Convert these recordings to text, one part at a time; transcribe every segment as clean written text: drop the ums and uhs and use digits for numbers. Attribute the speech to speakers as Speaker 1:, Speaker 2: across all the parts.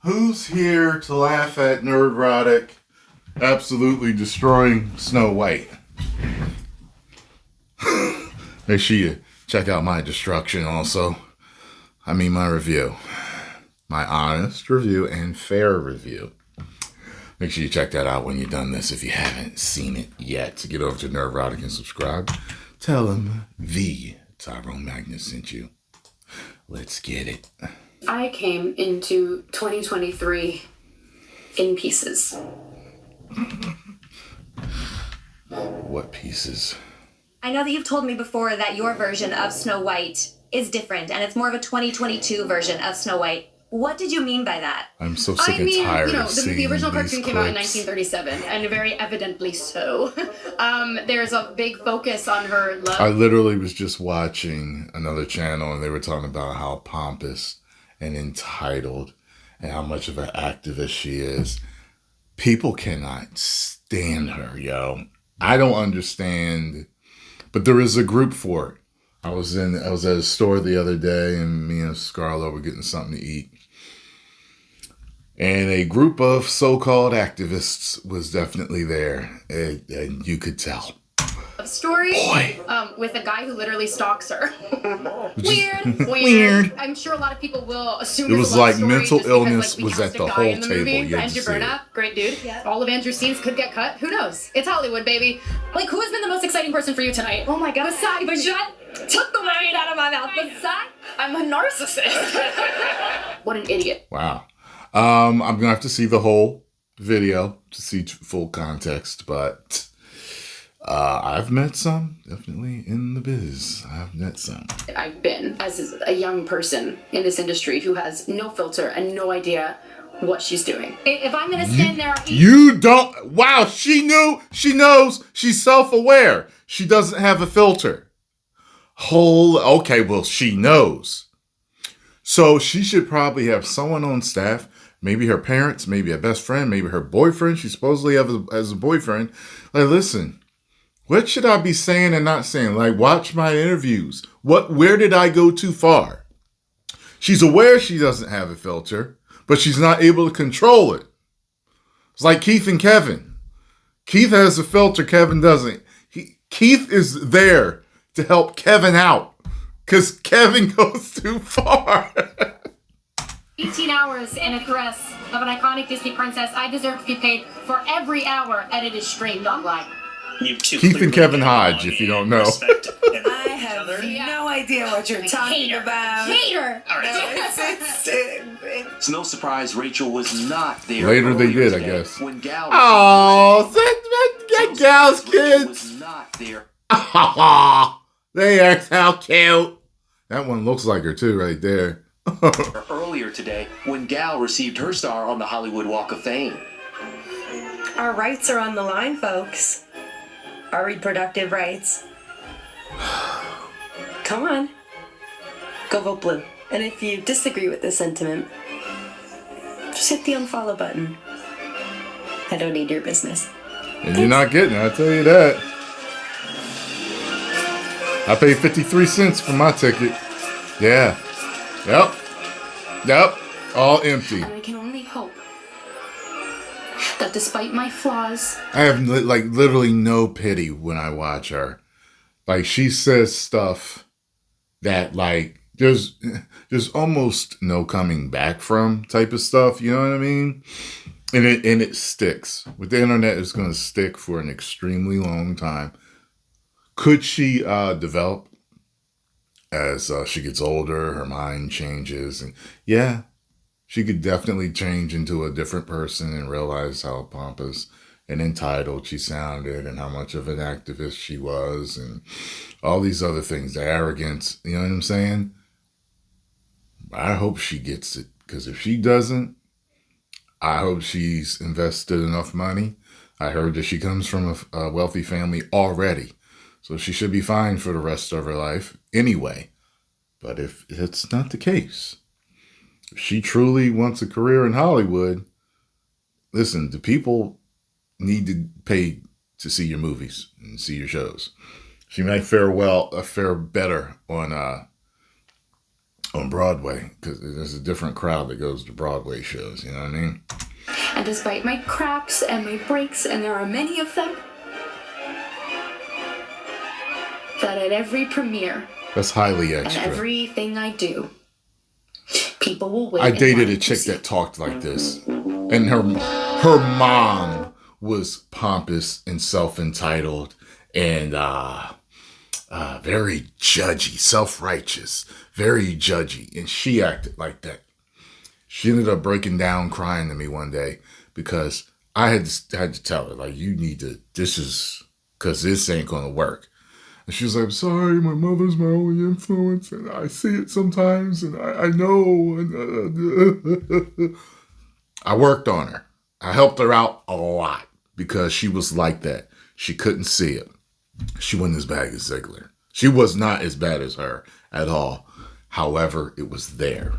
Speaker 1: Who's here to laugh at nerdrotic absolutely destroying Snow White? Make sure you check out my destruction also. I mean my review. My honest review and fair review. Make sure you check that out when you're done this if you haven't seen it yet. Get over to nerdrotic and subscribe. Tell them the Tyrone Magnus sent you. Let's get it.
Speaker 2: I came into 2023 in pieces.
Speaker 1: What pieces?
Speaker 3: I know that you've told me before that your version of Snow White is different, and it's more of a 2022 version of Snow White. What did you mean by that?
Speaker 1: I'm so sick and tired of seeing
Speaker 2: the original
Speaker 1: these
Speaker 2: cartoon came out in
Speaker 1: clips.
Speaker 2: 1937, and very evidently so. There's a big focus on her love.
Speaker 1: I literally was just watching another channel, and they were talking about how pompous and entitled and how much of an activist she is. People cannot stand her, yo. I don't understand, but there is a group for it. I was at a store the other day, and me and Scarlett were getting something to eat. And a group of so-called activists was definitely there, and you could tell.
Speaker 2: Story
Speaker 1: Boy.
Speaker 2: With a guy who literally stalks her.
Speaker 1: Weird.
Speaker 2: I'm sure a lot of people will assume
Speaker 1: It
Speaker 2: it's
Speaker 1: was
Speaker 2: a love
Speaker 1: like
Speaker 2: story
Speaker 1: mental
Speaker 2: just because,
Speaker 1: illness
Speaker 2: we
Speaker 1: was
Speaker 2: cast
Speaker 1: at
Speaker 2: a
Speaker 1: the
Speaker 2: guy
Speaker 1: whole
Speaker 2: in the
Speaker 1: table.
Speaker 2: movie,
Speaker 1: You had
Speaker 2: Andrew
Speaker 1: to see it.
Speaker 2: Berna, great dude.
Speaker 3: Yeah.
Speaker 2: All of Andrew's scenes could get cut. Who knows? It's Hollywood, baby. Like, who has been the most exciting person for you tonight?
Speaker 3: Oh my God.
Speaker 2: Besides,
Speaker 3: But took the word out of my mouth. Besides,
Speaker 2: I'm a narcissist. What an idiot.
Speaker 1: Wow. I'm going to have to see the whole video to see full context, but I've met some, definitely in the biz. I've met some.
Speaker 2: I've been, as a young person in this industry who has no filter and no idea what she's doing. If I'm going to stand there...
Speaker 1: You don't... Wow, she knew. She knows. She's self-aware. She doesn't have a filter. Okay, well, she knows. So she should probably have someone on staff, maybe her parents, maybe a best friend, maybe her boyfriend. She supposedly has a boyfriend. Like, listen, what should I be saying and not saying? Like, watch my interviews. Where did I go too far? She's aware she doesn't have a filter, but she's not able to control it. It's like Keith and Kevin. Keith has a filter, Kevin doesn't. Keith is there to help Kevin out because Kevin goes too far.
Speaker 2: 18 hours in a dress of an iconic Disney princess. I deserve to be paid for every hour that it is streamed online.
Speaker 1: Keith and Kevin Hodge, if you don't know.
Speaker 4: I have no idea what you're talking about.
Speaker 2: Hater!
Speaker 4: It's
Speaker 5: no surprise Rachel was not there.
Speaker 1: Later they
Speaker 5: earlier
Speaker 1: did, I
Speaker 5: today
Speaker 1: guess.
Speaker 5: When Gal
Speaker 1: that gal's kids.
Speaker 5: was not there.
Speaker 1: They are so cute. That one looks like her too, right there.
Speaker 5: Earlier today, when Gal received her star on the Hollywood Walk of Fame.
Speaker 4: Our rights are on the line, folks. Our reproductive rights. Come on. Go vote blue. And if you disagree with this sentiment, just hit the unfollow button. I don't need your business.
Speaker 1: And you're not getting it, I'll tell you that. I paid 53 cents for my ticket. Yeah. Yep. All empty.
Speaker 2: And I can only hope that despite my flaws...
Speaker 1: I have like literally no pity when I watch her. Like she says stuff that like there's almost no coming back from type of stuff. You know what I mean? And it sticks. With the internet, it's going to stick for an extremely long time. Could she develop as she gets older? Her mind changes, and yeah, she could definitely change into a different person and realize how pompous and entitled she sounded and how much of an activist she was and all these other things, the arrogance, you know what I'm saying? I hope she gets it, because if she doesn't, I hope she's invested enough money. I heard that she comes from a wealthy family already, so she should be fine for the rest of her life anyway. But if it's not the case, if she truly wants a career in Hollywood, listen, the people need to pay to see your movies and see your shows. She might fare better on On Broadway, because there's a different crowd that goes to Broadway shows, you know what I mean?
Speaker 6: And despite my cracks and my breaks, and there are many of them, that at every premiere
Speaker 1: That's highly
Speaker 6: and
Speaker 1: extra.
Speaker 6: everything I do, people will wait.
Speaker 1: I
Speaker 6: and
Speaker 1: dated
Speaker 6: want
Speaker 1: a
Speaker 6: to
Speaker 1: chick
Speaker 6: see.
Speaker 1: that talked like this, and her mom was pompous and self-entitled and very judgy, self-righteous, very judgy, and she acted like that. She ended up breaking down, crying to me one day because I had to tell her, like, you need to. Because this ain't gonna work. And she was like, I'm sorry, my mother's my only influence, and I see it sometimes, and I know. And, I worked on her. I helped her out a lot because she was like that. She couldn't see it. She wasn't as bad as Ziegler. She was not as bad as her at all. However, it was there.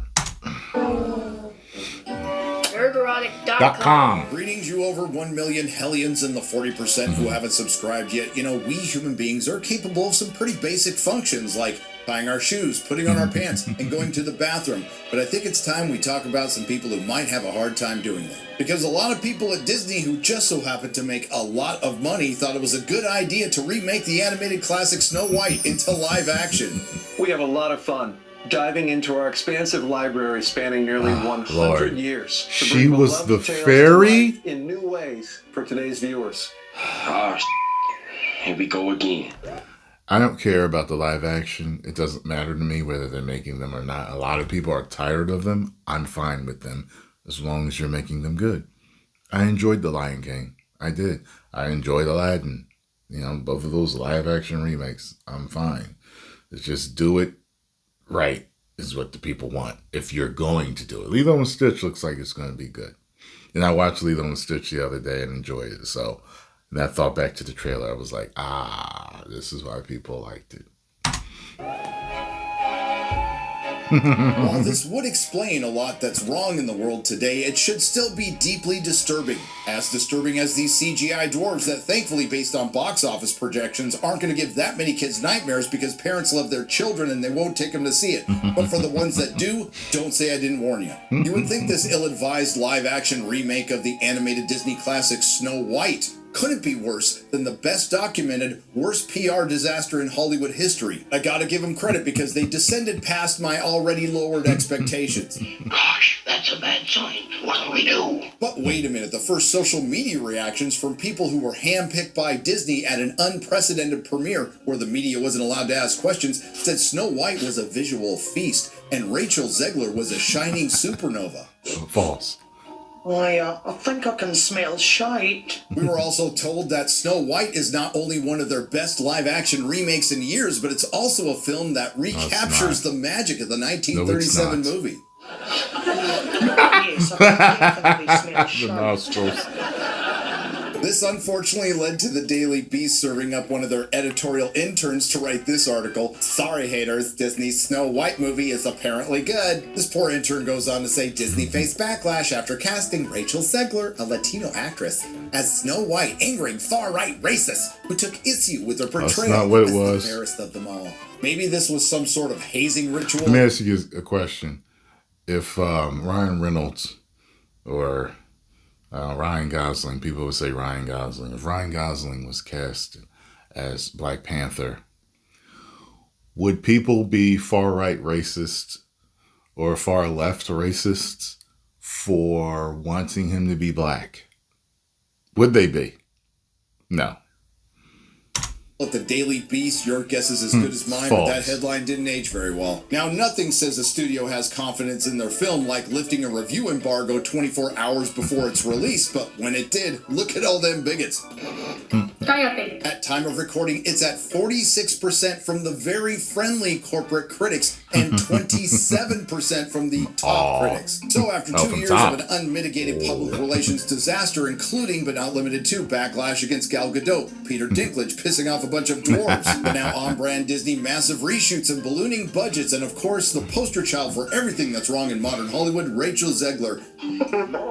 Speaker 6: nerdrotic.com.
Speaker 7: Greetings, you over 1 million hellions and the 40% who haven't subscribed yet. You know, we human beings are capable of some pretty basic functions like tying our shoes, putting on our pants, and going to the bathroom. But I think it's time we talk about some people who might have a hard time doing that. Because a lot of people at Disney who just so happened to make a lot of money thought it was a good idea to remake the animated classic Snow White into live action.
Speaker 8: We have a lot of fun diving into our expansive library spanning nearly 100
Speaker 1: Lord.
Speaker 8: years. to
Speaker 1: She
Speaker 8: bring
Speaker 1: was
Speaker 8: beloved
Speaker 1: the
Speaker 8: tales to
Speaker 1: fairy?
Speaker 8: life in new ways for today's viewers.
Speaker 9: Oh, here we go again.
Speaker 1: I don't care about the live action. It doesn't matter to me whether they're making them or not. A lot of people are tired of them. I'm fine with them as long as you're making them good. I enjoyed The Lion King. I did. I enjoyed Aladdin. You know, both of those live action remakes. I'm fine. Let's just do it right is what the people want if you're going to do it. Lilo and Stitch looks like it's going to be good. And I watched Lilo and Stitch the other day and enjoyed it. So, and I thought back to the trailer. I was like, this is why people liked it.
Speaker 7: While this would explain a lot that's wrong in the world today, it should still be deeply disturbing. As disturbing as these CGI dwarves that, thankfully based on box office projections, aren't going to give that many kids nightmares because parents love their children and they won't take them to see it. But for the ones that do, don't say I didn't warn you. You would think this ill-advised live-action remake of the animated Disney classic Snow White couldn't be worse than the best documented, worst PR disaster in Hollywood history. I gotta give them credit because they descended past my already lowered expectations.
Speaker 9: Gosh, that's a bad sign. What do we do?
Speaker 7: But wait a minute, the first social media reactions from people who were handpicked by Disney at an unprecedented premiere where the media wasn't allowed to ask questions said Snow White was a visual feast and Rachel Zegler was a shining supernova.
Speaker 1: False.
Speaker 10: I think I can smell shite.
Speaker 7: We were also told that Snow White is not only one of their best live-action remakes in years, but it's also a film that recaptures the magic of the 1937 movie.
Speaker 10: Yes, I can definitely smell
Speaker 1: The
Speaker 10: shite.
Speaker 1: nostrils.
Speaker 7: This unfortunately led to the Daily Beast serving up one of their editorial interns to write this article. Sorry, haters, Disney's Snow White movie is apparently good. This poor intern goes on to say Disney faced backlash after casting Rachel Zegler, a Latino actress, as Snow White, angering far-right racists who took issue with her portrayal
Speaker 1: not what it
Speaker 7: as
Speaker 1: was.
Speaker 7: the fairest of them all. Maybe this was some sort of hazing ritual.
Speaker 1: Let me ask you a question. If Ryan Reynolds or Ryan Gosling, people would say Ryan Gosling. If Ryan Gosling was cast as Black Panther, would people be far-right racists or far-left racists for wanting him to be black? Would they be? No.
Speaker 7: At the Daily Beast, your guess is as good as mine, but that headline didn't age very well. Now, nothing says a studio has confidence in their film like lifting a review embargo 24 hours before its release, but when it did, look at all them bigots.
Speaker 2: Cállate.
Speaker 7: At time of recording, it's at 46% from the very friendly corporate critics and 27% from the top critics. So after 2 years of an unmitigated public relations disaster, including but not limited to backlash against Gal Gadot, Peter Dinklage pissing off a bunch of dwarves, but now on-brand Disney massive reshoots and ballooning budgets, and of course the poster child for everything that's wrong in modern Hollywood, Rachel Zegler.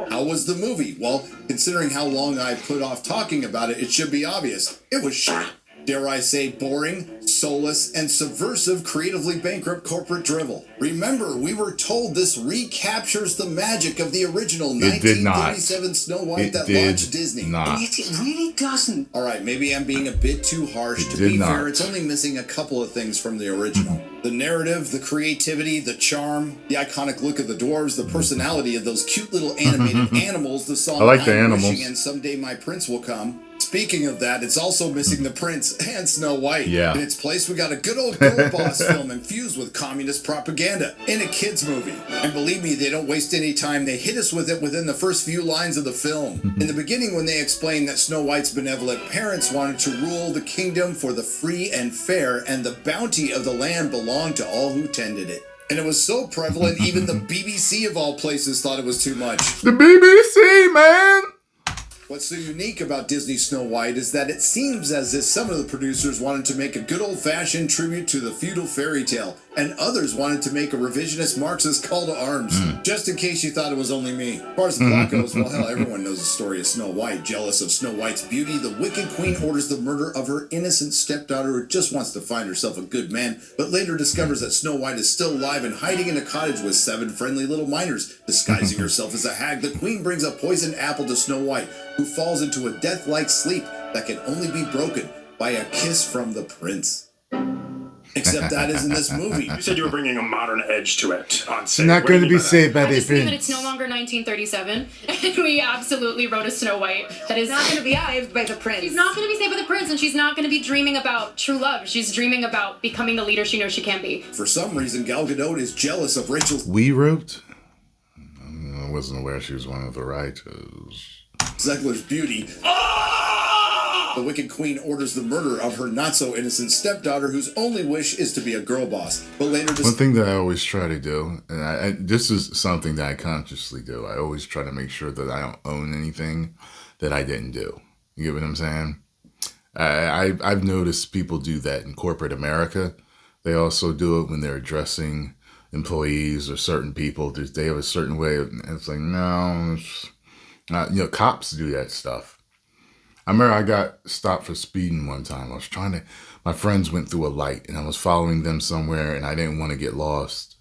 Speaker 7: How was the movie? Well, considering how long I put off talking about it, it should be obvious. It was shit. Dare I say boring, soulless, and subversive creatively bankrupt corporate drivel. Remember, we were told this recaptures the magic of the original 1937 Snow White that launched Disney.
Speaker 5: And yet it really doesn't.
Speaker 7: Alright, maybe I'm being a bit too harsh. To be fair, it's only missing a couple of things from the original. The narrative, the creativity, the charm, the iconic look of the dwarves, the personality of those cute little animated animals, the song
Speaker 1: I like the
Speaker 7: I'm
Speaker 1: animals.
Speaker 7: Wishing and Someday My Prince Will Come. Speaking of that, it's also missing the prince and Snow White.
Speaker 1: Yeah.
Speaker 7: In its place, we got a good old girl boss film infused with communist propaganda in a kid's movie. And believe me, they don't waste any time. They hit us with it within the first few lines of the film. In the beginning, when they explain that Snow White's benevolent parents wanted to rule the kingdom for the free and fair, and the bounty of the land belonged to all who tended it. And it was so prevalent, even the BBC of all places thought it was too much.
Speaker 1: The BBC, man!
Speaker 7: What's so unique about Disney's Snow White is that it seems as if some of the producers wanted to make a good old-fashioned tribute to the feudal fairy tale, and others wanted to make a revisionist Marxist call to arms. Just in case you thought it was only me. As far as the plot goes, well, hell, everyone knows the story of Snow White. Jealous of Snow White's beauty, the wicked queen orders the murder of her innocent stepdaughter who just wants to find herself a good man, but later discovers that Snow White is still alive and hiding in a cottage with 7 friendly little miners. Disguising herself as a hag, the queen brings a poisoned apple to Snow White, who falls into a death-like sleep that can only be broken by a kiss from the prince. Except that isn't this movie.
Speaker 11: You said you were bringing a modern edge to it on set.
Speaker 1: Not going to be saved by
Speaker 2: I
Speaker 1: the
Speaker 2: just think that
Speaker 1: prince.
Speaker 2: it's no longer 1937, and we absolutely wrote a Snow White that is
Speaker 3: Not going to be saved by the prince.
Speaker 2: She's not going to be saved by the prince, and she's not going to be dreaming about true love. She's dreaming about becoming the leader she knows she can be.
Speaker 7: For some reason, Gal Gadot is jealous of Rachel's
Speaker 1: We wrote? I wasn't aware she was one of the writers.
Speaker 7: Zegler's beauty. The wicked queen orders the murder of her not-so-innocent stepdaughter, whose only wish is to be a girl boss. But later...
Speaker 1: One thing that I always try to do, and this is something that I consciously do, I always try to make sure that I don't own anything that I didn't do. You get what I'm saying? I've noticed people do that in corporate America. They also do it when they're addressing employees or certain people. They have a certain way of... It's like, no, it's not, cops do that stuff. I remember I got stopped for speeding one time. My friends went through a light and I was following them somewhere and I didn't want to get lost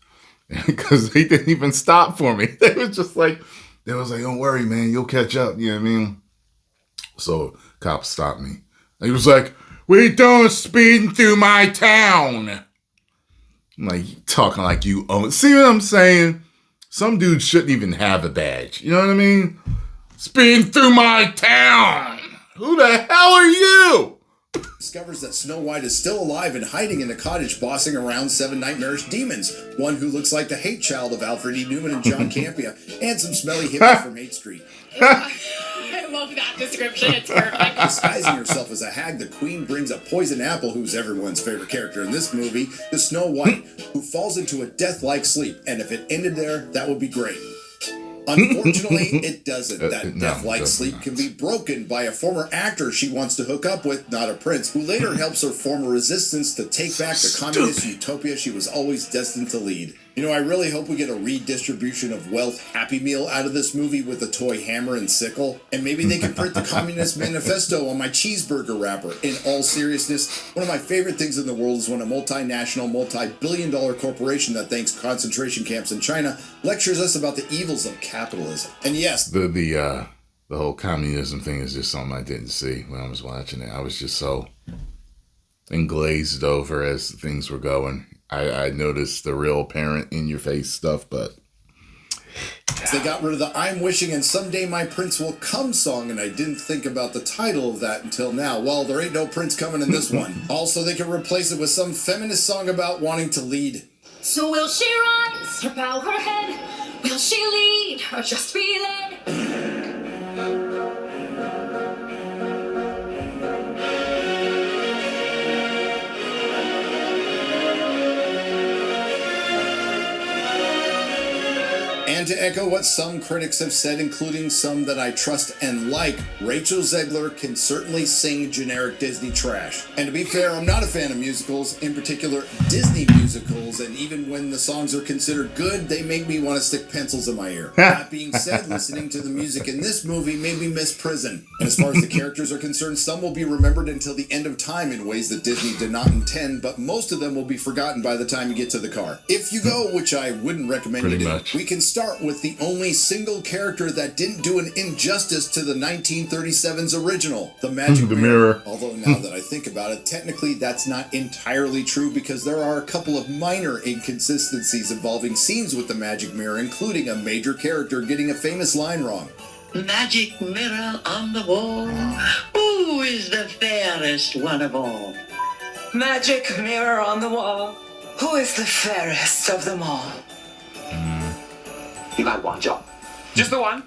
Speaker 1: because they didn't even stop for me. They was like, don't worry, man, you'll catch up. You know what I mean? So cops stopped me. He was like, we don't speed through my town. I'm like, talking like you own. See what I'm saying? Some dudes shouldn't even have a badge. You know what I mean? Speeding through my town. Who the hell are you?
Speaker 7: Discovers that Snow White is still alive and hiding in a cottage bossing around 7 nightmarish demons. One who looks like the hate child of Alfred E. Newman and John Campea, and some smelly hippies from Hate Street.
Speaker 2: I love that description. It's perfect.
Speaker 7: Disguising herself as a hag, the queen brings a poison apple, who's everyone's favorite character in this movie, to Snow White, who falls into a death-like sleep. And if it ended there, that would be great. Unfortunately, it doesn't. That death-like sleep can be broken by a former actor she wants to hook up with, not a prince, who later helps her form a resistance to take back the communist utopia she was always destined to lead. I really hope we get a redistribution of wealth Happy Meal out of this movie with a toy hammer and sickle. And maybe they can print the Communist Manifesto on my cheeseburger wrapper. In all seriousness, one of my favorite things in the world is when a multinational, multi-billion-dollar corporation that thanks concentration camps in China lectures us about the evils of capitalism. And yes,
Speaker 1: the whole communism thing is just something I didn't see when I was watching it. I was just so glazed over as things were going. I noticed the real apparent in-your-face stuff, but...
Speaker 7: They got rid of the I'm Wishing and Someday My Prince Will Come song, and I didn't think about the title of that until now. Well, there ain't no prince coming in this one. Also, they can replace it with some feminist song about wanting to lead.
Speaker 6: So will she rise or bow her head? Will she lead or just be led?
Speaker 7: And to echo what some critics have said, including some that I trust and like, Rachel Zegler can certainly sing generic Disney trash. And to be fair, I'm not a fan of musicals, in particular Disney musicals, and even when the songs are considered good, they make me want to stick pencils in my ear. That being said, listening to the music in this movie made me miss Prison. And as far as the characters are concerned, some will be remembered until the end of time in ways that Disney did not intend, but most of them will be forgotten by the time you get to the car. If you go, which I wouldn't recommend you do, we can start with the only single character that didn't do an injustice to the 1937's original, the Magic Mirror. Although now that I think about it, technically that's not entirely true because there are a couple of minor inconsistencies involving scenes with the Magic Mirror, including a major character getting a famous line wrong.
Speaker 12: Magic mirror on the wall, who is the fairest one of all?
Speaker 10: Magic mirror on the wall, who is the fairest of them all?
Speaker 5: You got one job. Just the one.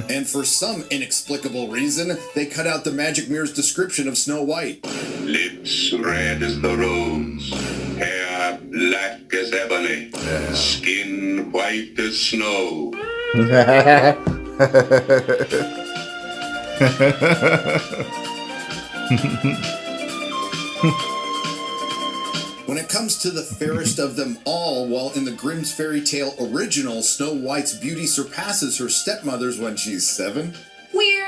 Speaker 7: And for some inexplicable reason, they cut out the Magic Mirror's description of Snow White.
Speaker 9: Lips red as the rose, hair black as ebony, skin white as snow. When it comes to the fairest of them all, well, in the Grimm's fairy tale original, Snow White's beauty surpasses her stepmother's when she's 7.
Speaker 2: Weird.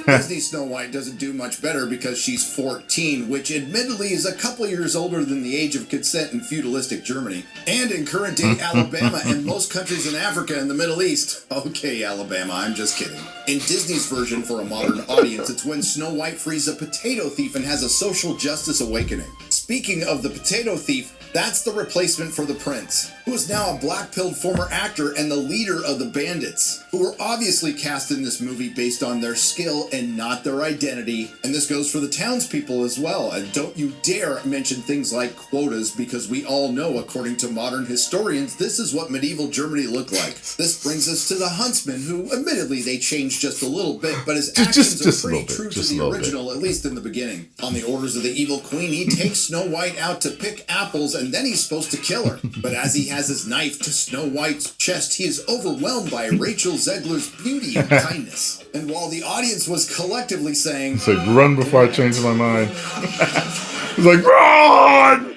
Speaker 7: Disney Snow White doesn't do much better because she's 14, which admittedly is a couple years older than the age of consent in feudalistic Germany, and in current-day Alabama and most countries in Africa and the Middle East. Okay, Alabama, I'm just kidding. In Disney's version for a modern audience, it's when Snow White frees a potato thief and has a social justice awakening. Speaking of the potato thief, that's the replacement for the prince, who is now a black-pilled former actor and the leader of the bandits, who were obviously cast in this movie based on their skill and not their identity. And this goes for the townspeople as well. And don't you dare mention things like quotas, because we all know, according to modern historians, this is what medieval Germany looked like. This brings us to the huntsman, who admittedly they changed just a little bit, but his actions are pretty true to the original, at least in the beginning. On the orders of the evil queen, he takes Snow White out to pick apples, and then he's supposed to kill her. But as he has his knife to Snow White's chest, he is overwhelmed by Rachel Zegler's beauty and kindness. And while the audience was collectively saying,
Speaker 1: it's like, run before I change my mind. It's like, run!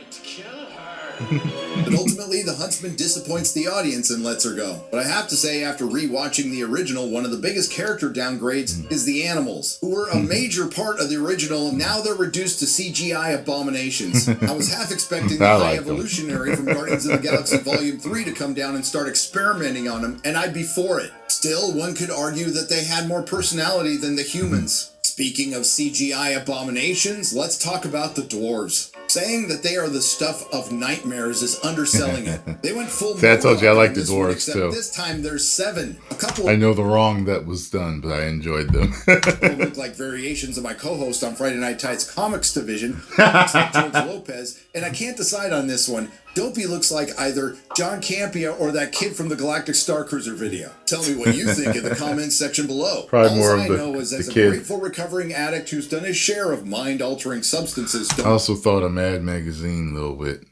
Speaker 7: But ultimately, the huntsman disappoints the audience and lets her go. But I have to say, after rewatching the original, one of the biggest character downgrades is the animals, who were a major part of the original, and now they're reduced to CGI abominations. I was half expecting the High Evolutionary from Guardians of the Galaxy Volume 3 to come down and start experimenting on them, and I'd be for it. Still, one could argue that they had more personality than the humans. Speaking of CGI abominations, let's talk about the dwarves. Saying that they are the stuff of nightmares is underselling it. They went full.
Speaker 1: See, I told you I like the dwarves too.
Speaker 7: This time there's 7. A couple.
Speaker 1: I know the wrong that was done, but I enjoyed them.
Speaker 7: They look like variations of my co-host on Friday Night Tights Comics Division, like George Lopez, and I can't decide on this one. Dopey looks like either John Campea or that kid from the Galactic Star Cruiser video. Tell me what you think in the comments section below.
Speaker 1: Probably
Speaker 7: All
Speaker 1: more
Speaker 7: I
Speaker 1: of
Speaker 7: know is as a
Speaker 1: kid.
Speaker 7: grateful recovering addict who's done his share of mind-altering substances.
Speaker 1: I also thought of Mad Magazine a little bit,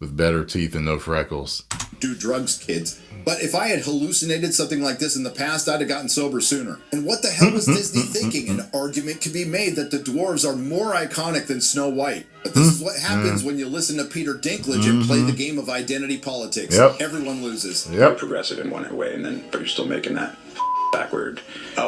Speaker 1: with better teeth and no freckles.
Speaker 7: Do drugs, kids. But if I had hallucinated something like this in the past, I'd have gotten sober sooner. And what the hell was Disney thinking? An argument could be made that the dwarves are more iconic than Snow White. But this is what happens when you listen to Peter Dinklage and play the game of identity politics. Everyone loses.
Speaker 11: Progressive in one way, but you're still making that backward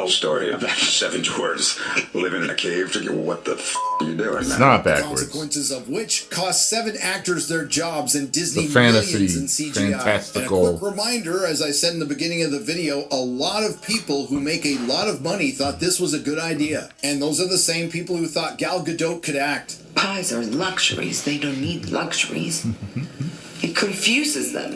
Speaker 11: story of 7 dwarves living in a cave. What the are you doing?
Speaker 1: It's not backwards.
Speaker 7: The consequences of which cost 7 actors their jobs and Disney
Speaker 1: The fantasy,
Speaker 7: millions in CGI.
Speaker 1: fantastical.
Speaker 7: And a quick reminder, as I said in the beginning of the video, a lot of people who make a lot of money thought this was a good idea. And those are the same people who thought Gal Gadot could act.
Speaker 12: Pies are luxuries. They don't need luxuries. It confuses them.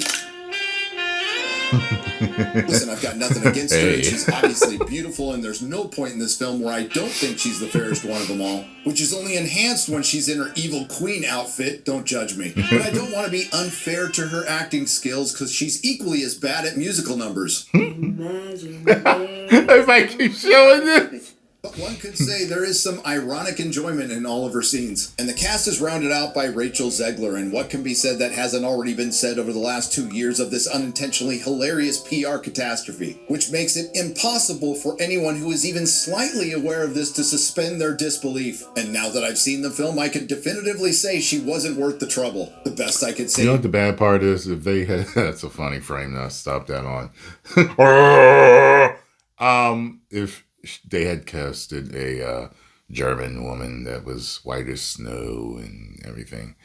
Speaker 7: Listen, I've got nothing against her. And she's obviously beautiful, and there's no point in this film where I don't think she's the fairest one of them all, which is only enhanced when she's in her evil queen outfit. Don't judge me. But I don't want to be unfair to her acting skills, because she's equally as bad at musical numbers.
Speaker 1: If I keep showing this.
Speaker 7: One could say there is some ironic enjoyment in all of her scenes. And the cast is rounded out by Rachel Zegler, and what can be said that hasn't already been said over the last 2 years of this unintentionally hilarious PR catastrophe, which makes it impossible for anyone who is even slightly aware of this to suspend their disbelief. And now that I've seen the film, I can definitively say she wasn't worth the trouble. The best I could say.
Speaker 1: You know what the bad part is? If they had, that's a funny frame. Now stop that on. If they had casted a German woman that was white as snow and everything,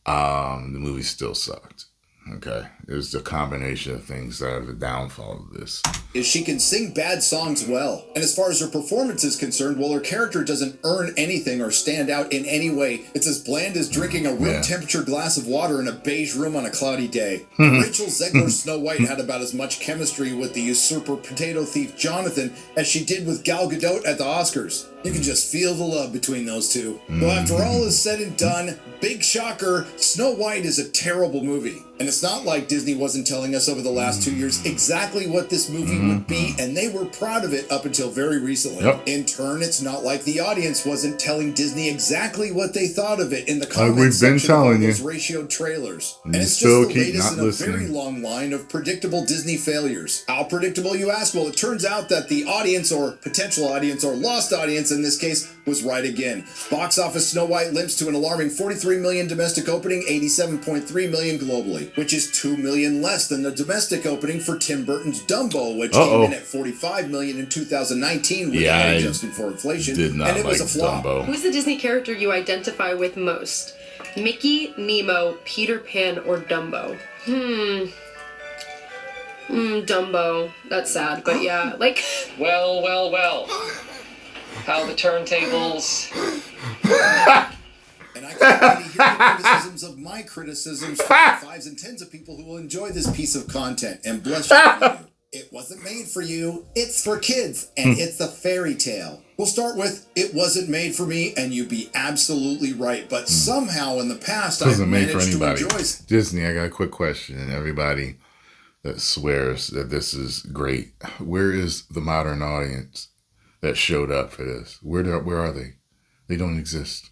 Speaker 1: the movie still sucked. Okay, it was the combination of things that are the downfall of this.
Speaker 7: Is she can sing bad songs well. And as far as her performance is concerned, well, her character doesn't earn anything or stand out in any way. It's as bland as drinking a room temperature glass of water in a beige room on a cloudy day. Rachel Zegler's Snow White had about as much chemistry with the usurper potato thief Jonathan as she did with Gal Gadot at the Oscars. You can just feel the love between those two. Though after all is said and done, big shocker, Snow White is a terrible movie. And it's not like Disney wasn't telling us over the last 2 years exactly what this movie would be, and they were proud of it up until very recently. In turn, it's not like the audience wasn't telling Disney exactly what they thought of it in the comments section of all those ratioed trailers. And it's just the latest in a very long line of predictable Disney failures. How predictable, you ask? Well, it turns out that the audience, or potential audience, or lost audience in this case, was right again. Box office Snow White limps to an alarming 43 million domestic opening, 87.3 million globally, which is 2 million less than the domestic opening for Tim Burton's Dumbo, which came in at 45 million in 2019 without adjusting for inflation, and it was a flop.
Speaker 13: Who's the Disney character you identify with most? Mickey, Nemo, Peter Pan, or Dumbo? Dumbo. That's sad, but yeah, like...
Speaker 14: Well. How the turntables...
Speaker 7: And I can't wait to hear the criticisms of my criticisms from the 5s and 10s of people who will enjoy this piece of content. And bless you. It wasn't made for you. It's for kids. And it's a fairy tale. We'll start with, it wasn't made for me, and you'd be absolutely right. But somehow in the past, I've managed to enjoy...
Speaker 1: Disney, I got a quick question. And everybody that swears that this is great, where is the modern audience that showed up for this? Where are they? They don't exist.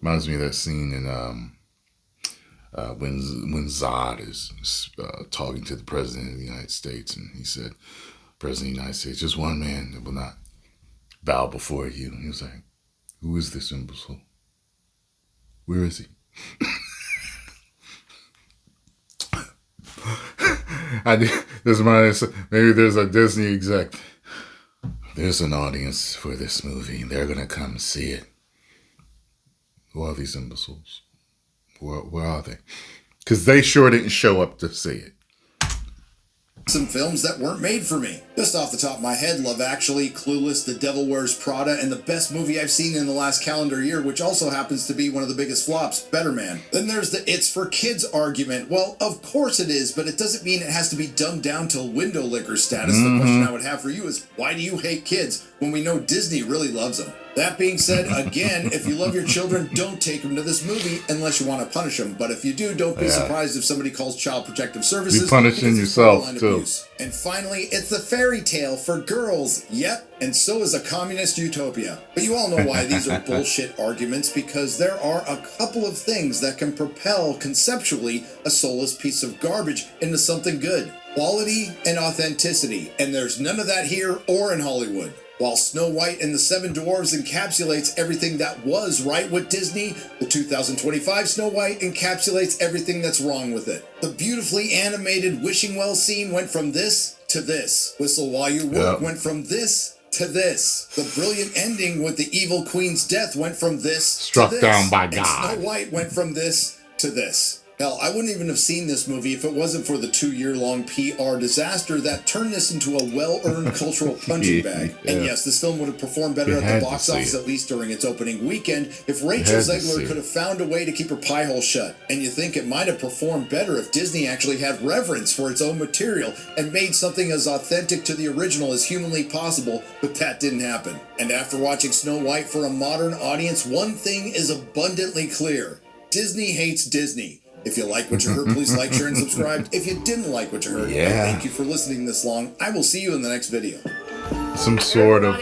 Speaker 1: Reminds me of that scene in when Zod is talking to the President of the United States, and he said, President of the United States, just one man that will not bow before you. And he was like, who is this imbecile? Where is he? Maybe there's a Disney exec. There's an audience for this movie. They're going to come see it. Who are these imbeciles? Where are they? Because they sure didn't show up to see it.
Speaker 7: Some films that weren't made for me. Just off the top of my head, Love Actually, Clueless, The Devil Wears Prada, and the best movie I've seen in the last calendar year, which also happens to be one of the biggest flops, Better Man. Then there's the it's for kids argument. Well, of course it is, but it doesn't mean it has to be dumbed down to window licker status. The question I would have for you is, why do you hate kids when we know Disney really loves them? That being said, again, if you love your children, don't take them to this movie unless you want to punish them. But if you do, don't be surprised if somebody calls Child Protective Services.
Speaker 1: Be punishing yourself, too.
Speaker 7: And finally, it's the fairy tale for girls. Yep, and so is a communist utopia. But you all know why these are bullshit arguments, because there are a couple of things that can propel, conceptually, a soulless piece of garbage into something good. Quality and authenticity. And there's none of that here or in Hollywood. While Snow White and the Seven Dwarfs encapsulates everything that was right with Disney, the 2025 Snow White encapsulates everything that's wrong with it. The beautifully animated wishing well scene went from this to this. Whistle While You Work went from this to this. The brilliant ending with the evil queen's death went from this
Speaker 1: Struck
Speaker 7: to this.
Speaker 1: down by
Speaker 7: And
Speaker 1: God.
Speaker 7: Snow White went from this to this. Hell, I wouldn't even have seen this movie if it wasn't for the 2-year-long PR disaster that turned this into a well-earned cultural punching bag. And yes, this film would have performed better at the box office, at least during its opening weekend, if Rachel Zegler could have found a way to keep her pie hole shut. And you think it might have performed better if Disney actually had reverence for its own material and made something as authentic to the original as humanly possible, but that didn't happen. And after watching Snow White for a modern audience, one thing is abundantly clear. Disney hates Disney. If you like what you heard, please like, share, and subscribe. If you didn't like what you heard, thank you for listening this long. I will see you in the next video.
Speaker 1: Some sort of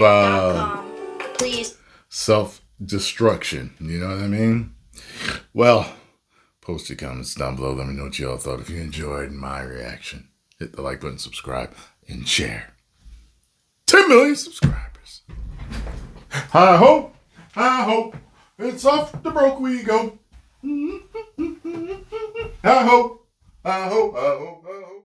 Speaker 6: Please.
Speaker 1: Self-destruction. You know what I mean? Well, post your comments down below. Let me know what y'all thought. If you enjoyed my reaction, hit the like button, subscribe, and share. 10 million subscribers. I hope it's off the broke we go. I hope.